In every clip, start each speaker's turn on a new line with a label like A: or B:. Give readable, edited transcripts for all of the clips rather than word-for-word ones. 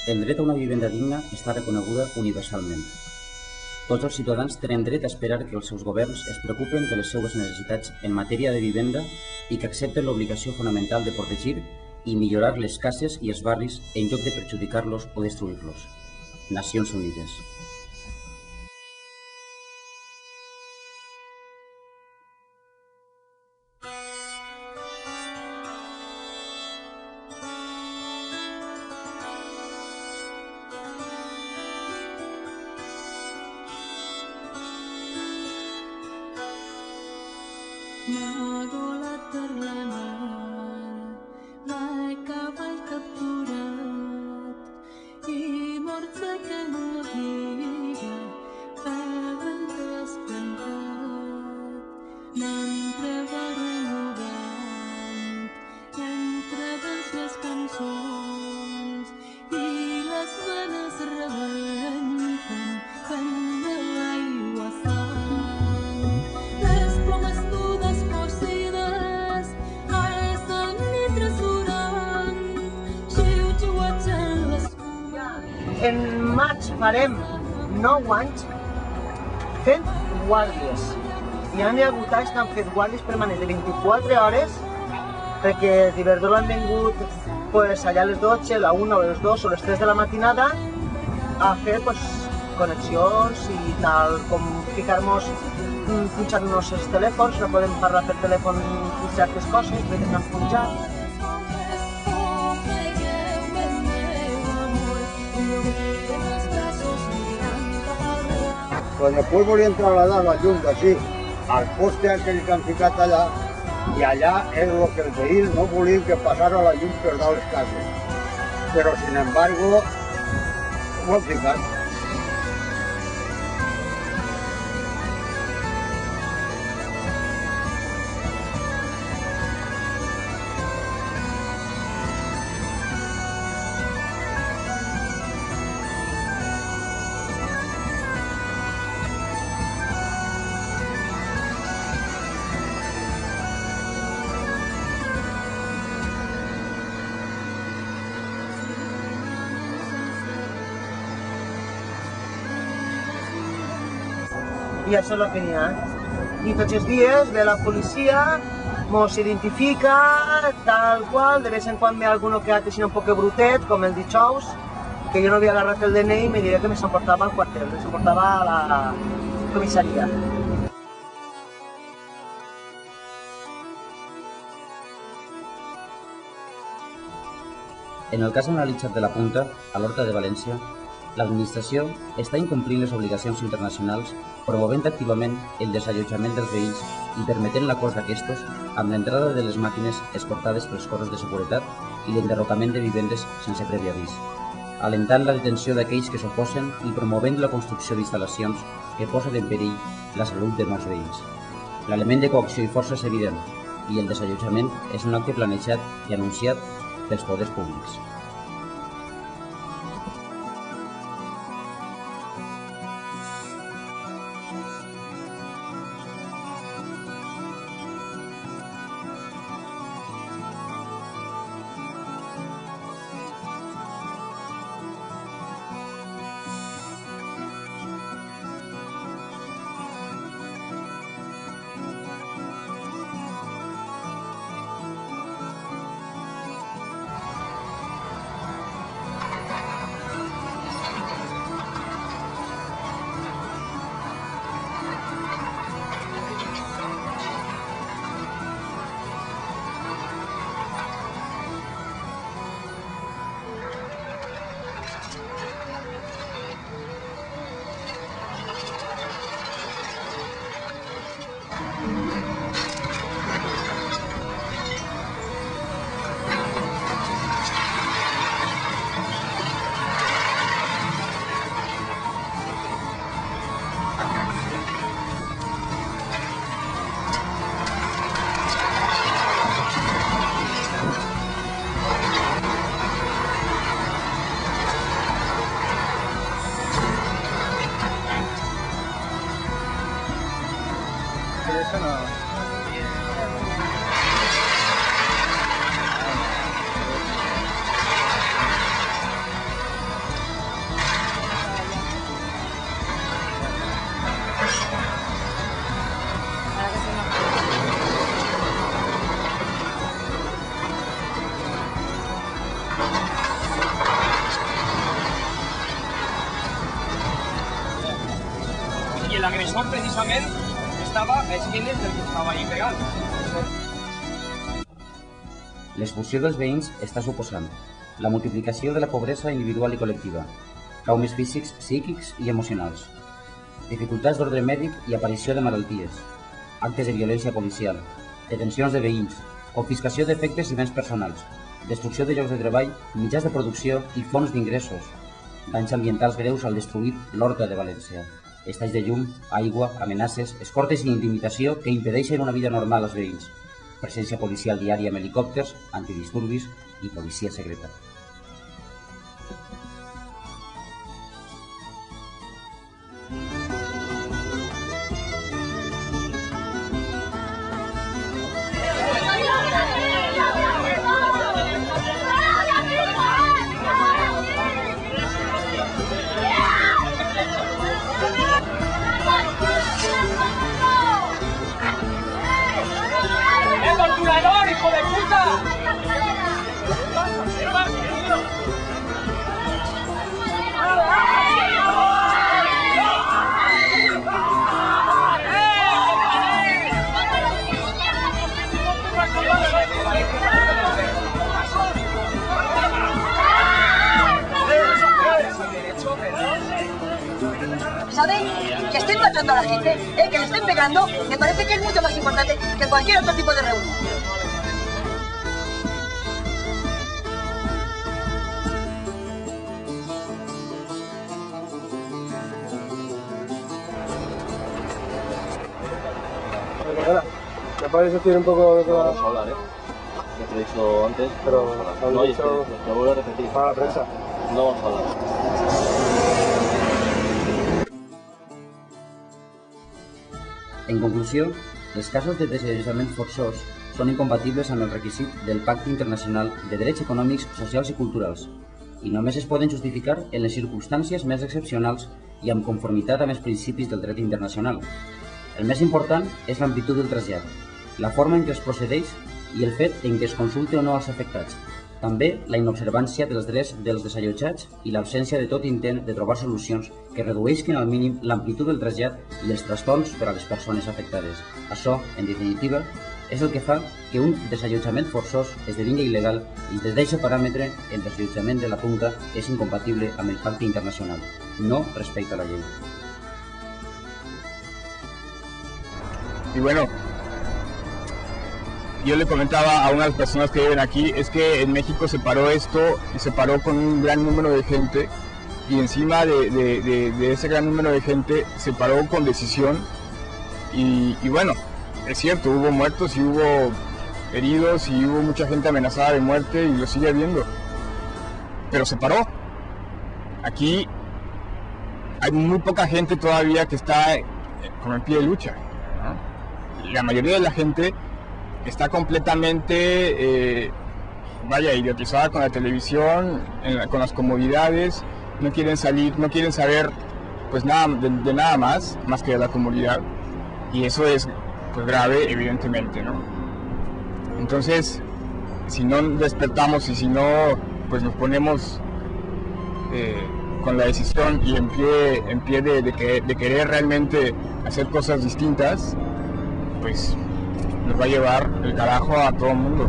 A: El dret a una vivenda digna està reconeguda universalment. Tots els ciutadans tenen dret a esperar que els seus governs es preocupen de les seues necessitats en matèria de vivenda i que accepten l'obligació fonamental de protegir i millorar les cases i els barris en lloc de perjudicar-los o destruir-los. Nacions Unides.
B: Nagola terlanal, baik kapal capturat, i mortsakan higa, paventes pentat, mentre va renovant, entre vents les cançons, i les venes rebenten, quan de l'aigua sang, les plomes
C: en maig farem 9 anys fent guàrdies. I ja n'hi ha hagut anys que han fet guàrdies permanents de 24 hores perquè els Iberdrola han vingut allà a les 12, la 1 o les 2 o les 3 de la matinada a fer connexions i tal, com ficar-nos, punxar-nos els telèfons, no podem parlar per telèfon certes coses, perquè estan punxats.
D: Però després volien trasladar la llum d'ací al poste aquell que han ficat allà i allà és el que els veïns no volien que passara la llum per dalt les cases. Però, sin embargo, ho han ficat.
C: I això és el que n'hi ha. I tots els dies ve la policia, mos identifica, tal qual, de vez en quan ve algun que altre un poc brutet, com el dijous, que jo no havia agarrat el DNI i me diria que me s'emportava al quartel, me s'emportava a la comissaria.
A: En el cas analitzat de la Punta, a l'Horta de València, l'administració està incomplint les obligacions internacionals promovent activament el desallotjament dels veïns i permetent la cos d'aquestos amb l'entrada de les màquines escortades pels cossos de seguretat i l'enderrocament de vivendes sense previ avís, alentant la detenció d'aquells que s'oposen i promovent la construcció d'instal·lacions que posen en perill la salut de molts veïns. L'element de coacció i força és evident i el desallotjament és un acte planejat i anunciat pels poders públics.
E: curiosament, estava a esquenes del que estava ahí pegant.
A: L'expulsió dels veïns està suposant la multiplicació de la pobresa individual i col·lectiva, traumes físics, psíquics i emocionals, dificultats d'ordre mèdic i aparició de malalties, actes de violència policial, detencions de veïns, confiscació d'efectes i béns personals, destrucció de llocs de treball, mitjans de producció i fonts d'ingressos, danys ambientals greus al destruir l'Horta de València, estalls de llum, aigua, amenaces, escortes i intimidació que impedeixen una vida normal als veïns, presència policial diària amb helicòpters, antidisturbis i policia secreta.
E: ¡Torturador, hijo de puta!
F: ¿Saben? Que estén matando a la gente, que le estén pegando, me parece que es mucho más importante que cualquier otro tipo de reunión.
G: Me parece tiene un poco de...
H: Vamos a hablar, Ya te lo he dicho antes,
G: pero
H: no, y es que te vuelvo a repetir.
G: Para la prensa.
H: No vamos a hablar.
A: En conclusió, els casos de desallotjament forçós són incompatibles amb el requisit del Pacte Internacional de Drets Econòmics, Socials i Culturals i només es poden justificar en les circumstàncies més excepcionals i amb conformitat amb els principis del dret internacional. El més important és l'amplitud del trasllat, la forma en què es procedeix i el fet en què es consulte o no als afectats. També la inobservància dels drets dels desallotjats i l'absència de tot intent de trobar solucions que redueixin al mínim l'amplitud del trasllat i els trastorns per a les persones afectades. Això, en definitiva, és el que fa que un desallotjament forçós esdevingui il·legal i des d'aquest paràmetre el desallotjament de la punta és incompatible amb el pacte internacional, no respecta la llei.
I: Y bueno, yo le comentaba a unas personas que viven aquí, es que en México se paró esto y se paró con un gran número de gente y encima de ese gran número de gente se paró con decisión y bueno, es cierto, hubo muertos y hubo heridos y hubo mucha gente amenazada de muerte y lo sigue habiendo, pero se paró. Aquí hay muy poca gente todavía que está con el pie de lucha, ¿no? La mayoría de la gente está completamente, idiotizada con la televisión, con las comodidades, no quieren salir, no quieren saber pues nada, de nada más que de la comodidad, y eso es pues grave, evidentemente, ¿no? Entonces, si no despertamos y si no pues nos ponemos con la decisión y en pie de querer realmente hacer cosas distintas, pues nos va a llevar el carajo a todo el mundo.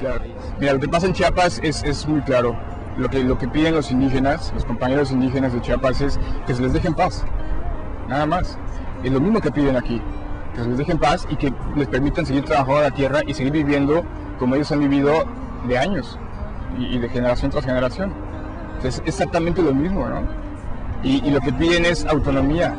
I: Claro. Mira, lo que pasa en Chiapas es muy claro. Lo que piden los indígenas, los compañeros indígenas de Chiapas, es que se les deje en paz. Nada más. Es lo mismo que piden aquí. Que se les deje en paz y que les permitan seguir trabajando la tierra y seguir viviendo como ellos han vivido de años y de generación tras generación. Entonces, es exactamente lo mismo, ¿no? Y lo que piden es autonomía.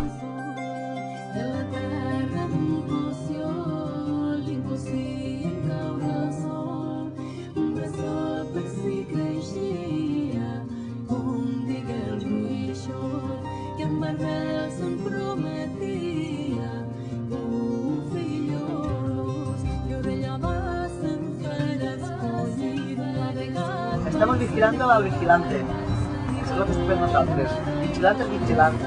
C: Estamos vigilando al vigilante. Eso es lo que estupendo nosotros. Vigilante es vigilante.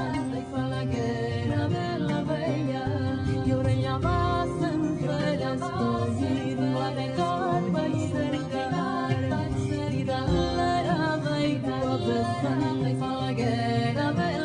B: with friendly fire, get a bit